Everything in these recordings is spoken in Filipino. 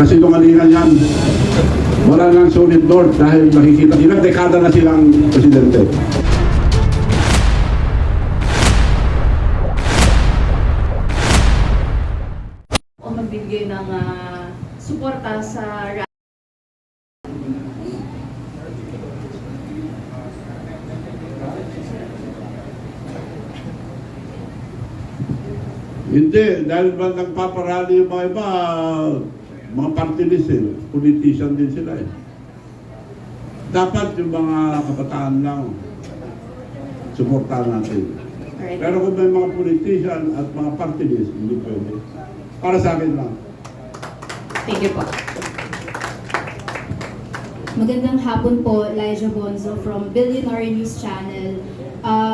Kasinungalingan yan. Wala nang solid north dahil nakikita ilang dekada na silang presidente. O magbibigay ng suporta sa Hindi, dahil ba nagpaparali yung mga iba, mga party list politician din sila Dapat yung mga kabataan lang, suportahan natin. Pero kung may mga politician at mga party list, hindi pwede. Para sa akin lang. Thank you po. Magandang hapon po, Elijah Bonzo from Billionaire News Channel.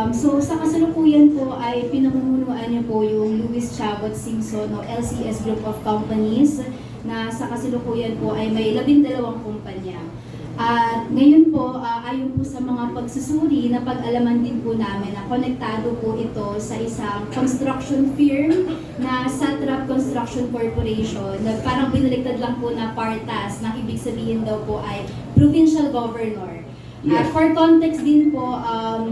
So sa kasalukuyan po ay pinamumunuan niyo po yung Louis Chavot Singson o LCS Group of Companies na sa kasalukuyan po ay may 12 kumpanya. At ngayon po, ayon po sa mga pagsusuri na pag-alaman din po namin na konektado po ito sa isang construction firm na Satrap Construction Corporation na parang binaliktad lang po na partas na ibig sabihin daw po ay provincial governor. At for context din po,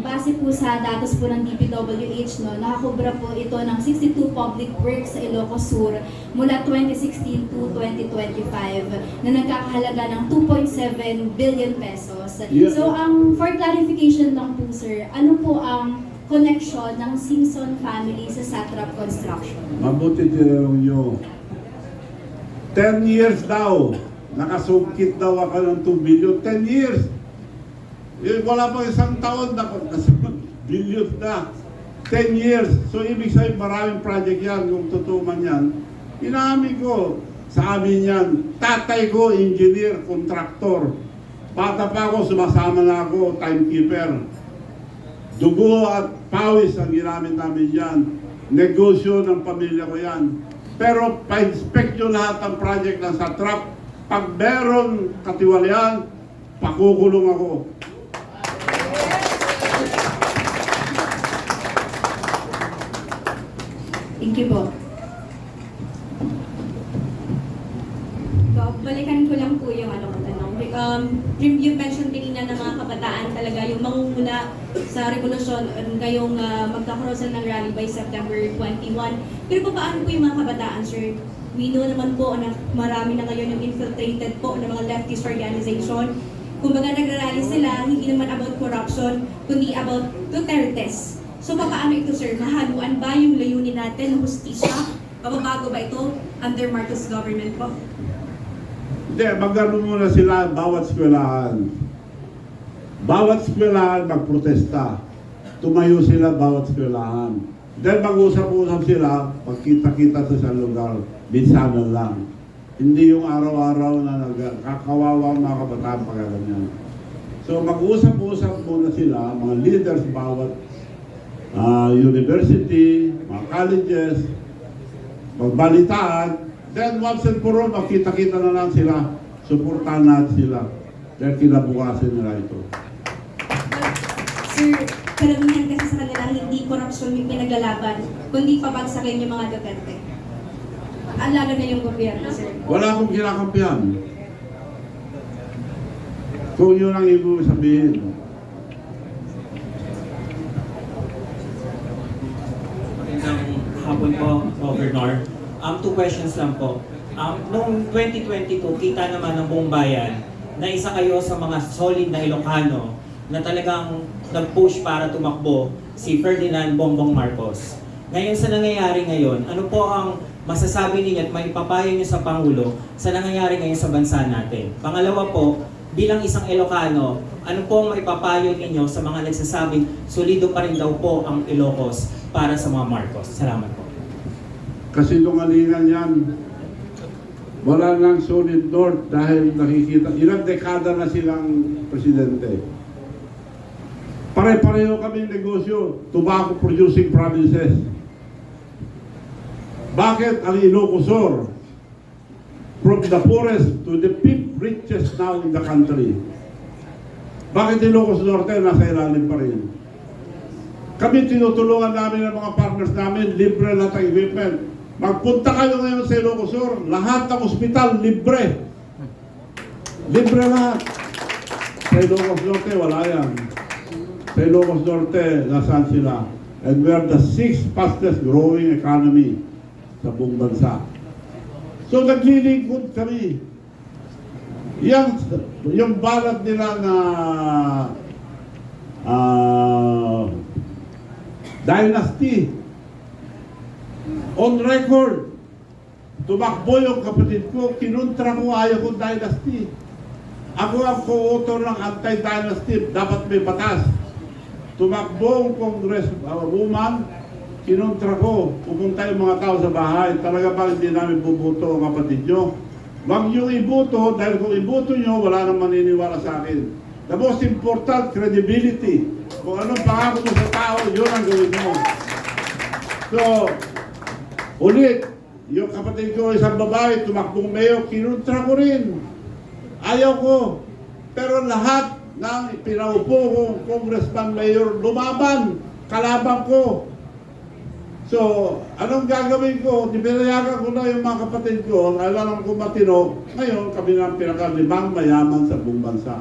base po sa datos po ng DPWH, nakakubra po ito ng 62 public works sa Ilocos Sur mula 2016 to 2025 na nagkakahalaga ng 2.7 billion pesos. So, for clarification lang po sir, ano po ang connection ng Singson family sa Satrap Construction? Mabuti tinanong nyo. 10 years daw, nakasungkit daw ako ng 2 billion. 10 years! Wala pa isang taon na billion na. 10 years. So ibig sabihin maraming project yan. Kung totoo man yan, inaamin ko sa amin yan. Tatay ko, engineer, contractor. Bata pa ako, sumasama na ako, timekeeper. Dugo at pawis ang ginamit namin yan. Negosyo ng pamilya ko yan. Pero pa-inspect nyo lahat ng project ng Satrap. Pag meron katiwalian, pakukulong ako. Thank you po. Balikan ko lang po yung tanong. You mentioned kanina na mga kabataan talaga yung mangunguna sa revolusyon ngayong magkakaroon sila ng rally by September 21. Pero paano po yung mga kabataan, sir? We know naman po na marami na ngayon yung infiltrated po ng mga leftist organization. Kumbaga nagrarally sila, hindi naman about corruption, kundi about Dutertes. So paano ito, sir? Mahaluan ba yung layunin natin ng hustisya? Pababago ba ito under Marcos government po? Hindi, magano muna sila bawat eskwelahan. Bawat eskwelahan magprotesta. Tumayo sila bawat eskwelahan. Then mag-usap-usap sila, magkita-kita sa isang lugar, minsanan lang. Hindi yung araw-araw na nagkakawawa mga kabataan pagkaganyan. So mag-usap-usap muna sila, mga leaders bawat university, mga colleges, magbalitaan. Then once and for all, makita-kita na lang sila, suportahan natin sila. Dahil kinabukasin nila ito. Sir, karamihan kasi sa kanila hindi korupsyon yung pinaglalaban, kundi pabagsakin yung mga Duterte. Lalo na yung gobyerno, sir. Wala akong kinakampihan. Kung yun ang ibig sabihin. Magandang hapon po, Governor. Two questions lang po. Noong 2022, kita naman ng buong bayan na isa kayo sa mga solid na Ilocano na talagang nag-push para tumakbo si Ferdinand Bongbong Marcos. Ngayon sa nangyayari ngayon, ano po ang masasabi ninyo at maipapayo niyo sa Pangulo sa nangyayari ngayon sa bansa natin? Pangalawa po, bilang isang Ilocano, ano po ang maipapayo ninyo sa mga nagsasabing solido pa rin daw po ang Ilocos para sa mga Marcos? Salamat po. Kasinungalingan yan. Wala nang solid north dahil nakikita, ilang dekada na silang presidente. Pare-pareho kami negosyo, tobacco producing provinces. Bakit ang Ilocos Sur, from the poorest to the fifth richest now in the country? Bakit Ilocos Norte nasa ilalim pa rin? Kami tinutulungan namin ng mga partners namin, libre lahat ang equipment. Magpunta kayo ngayon sa Ilocos Sur, lahat ng ospital, libre. Libre lahat. Sa Ilocos Norte, wala yan. Sa Ilocos Norte, nasaan sila? And we are the 6th fastest growing economy sa buong bansa. So naglilingkod kami. Yung balat nila na dynasty, on record, tumakbo yung kapatid ko, kinuntra ko, ayaw kong dynasty. Ako ang co-author ng anti-dynasty, dapat may batas. Tumakbo ang congresswoman, kinuntra ko, pupunta yung mga tao sa bahay, talaga ba hindi namin bubuto ang kapatid nyo? Wag yung ibuto, dahil kung ibuto nyo, wala nang maniniwala sa akin. The most important, credibility. Kung anong pangako mo sa tao, yun ang gawin mo. So, ulit, yung kapatid ko, isang babae, tumakbong mayo, kinuntra ko rin. Ayaw ko. Pero lahat ng pinaupo kong congressman mayor, lumaban, kalaban ko. So, anong gagawin ko? Dipinayagan ko na yung mga kapatid ko, alam ko matino, ngayon kami na ang pinakalimang mayaman sa buong bansa.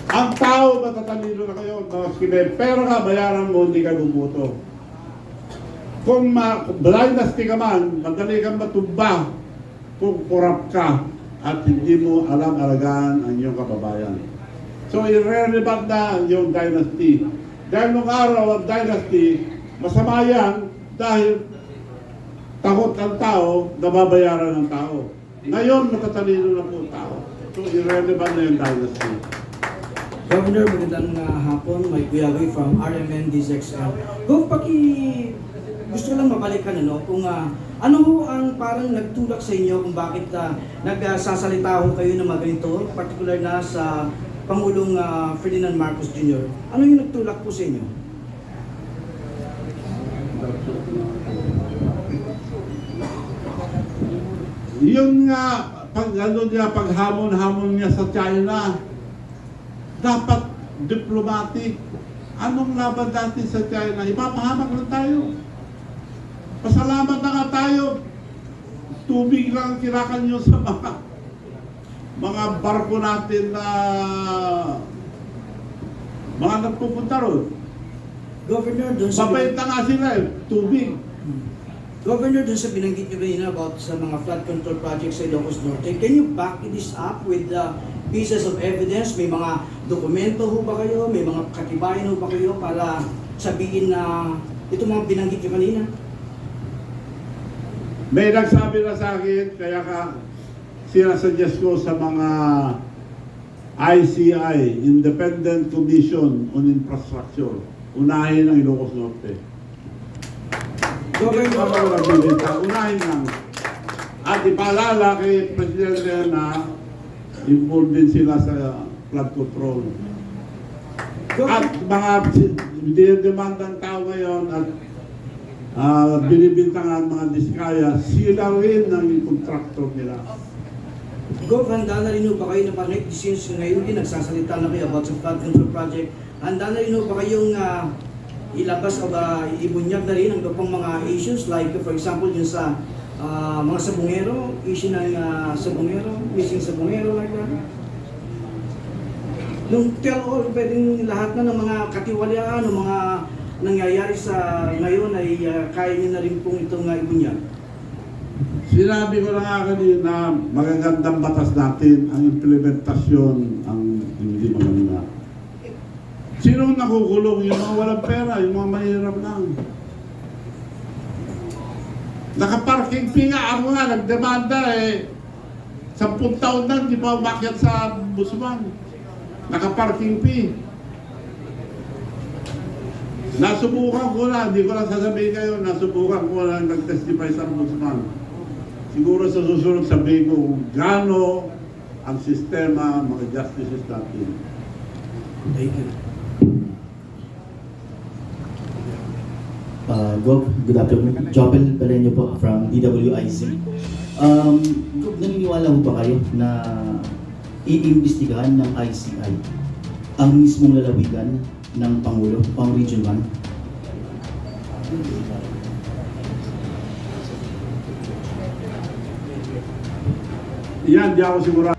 Ang tao, matatalino na kayo, mga pero ka, bayaran mo, hindi ka bubuto. Kung dynasty ka man, madali kang matumba kung korap ka at hindi mo alam alagaan ang iyong kababayan. So, irrelevant na yung dynasty. Dahil nung araw ang dynasty, masama yan dahil takot ang tao, nababayaran ng tao. Ngayon, matatalino na po ang tao. So, irrelevant na yung dynasty. Governor, magandang hapon. Mike Guyagay from RMN DZXL. Gov, gusto ko lang mabalikan kung ano ho ang parang nagtulak sa inyo kung bakit nagsasalita ho kayo ng mga ganito, particular na sa Pangulong Ferdinand Marcos Jr. Ano yung nagtulak po sa inyo? Yun nga, paghamon-hamon niya sa China, dapat diplomatic. Anong laban natin sa China? Ipapahamak lang tayo. Pasalamat na nga tayo. Tubig lang kinakanyo sa mga barko natin na mga nagpupunta ron. Governor, doon sa Mabenta nga sila tubig. Governor, doon sa binanggit nyo kanina about sa mga flood control projects sa Ilocos Norte, can you back this up with pieces of evidence? May mga dokumento ho ba kayo? May mga katibayan ho ba kayo para sabihin na ito mga binanggit nyo kanina? May nagsabi na sa akin, kaya sinasuggest ko sa mga ICI, Independent Commission on Infrastructure, unahin ang Ilocos Norte. Unahin lang. At ipaalala kay Presidente na involved din sila sa flood control. At mga dinidemandang tao ngayon at binibintangan mga diskaya, sila rin ang contractor nila. Gov, handa na rin ho ba kayo na parang since ngayon din nagsasalita na kayo about sa flood control project, handa na rin ho ba kayong ilabas o ibunyag na rin ang pang mga issues like for example yung sa mga sabungero, issue ng sabungero, missing sabungero like that? Nung tell all, pwedeng lahat na ng mga katiwalaan o mga nangyayari sa ngayon ay kaya niyo na rin pong itong ibunyag. Sinabi ko na nga kanina, magagandang batas natin, ang implementasyon ang hindi maganda. Sino nakukulong? Yung mga walang pera, yung mga mahirap lang. Nakaparking fee nga, ako nga, nagdemanda 10 taon na, hindi pa umakyat sa Busman. Nakaparking fee. Nasubukan ko na, hindi ko lang sasabihin kayo, nasubukan ko na nag-testify sa Busman. Siguro sa susunod sabihin ko gaano ang sistema, mga justices natin. Thank you. Gov, good afternoon. Jopel Pelenyo po from DWIC. Gov, naniniwala mo ba kayo na iimbestigahan ng ICI ang mismong lalawigan ng Pangulo, pang Region 1? Yan, di ako sigurado.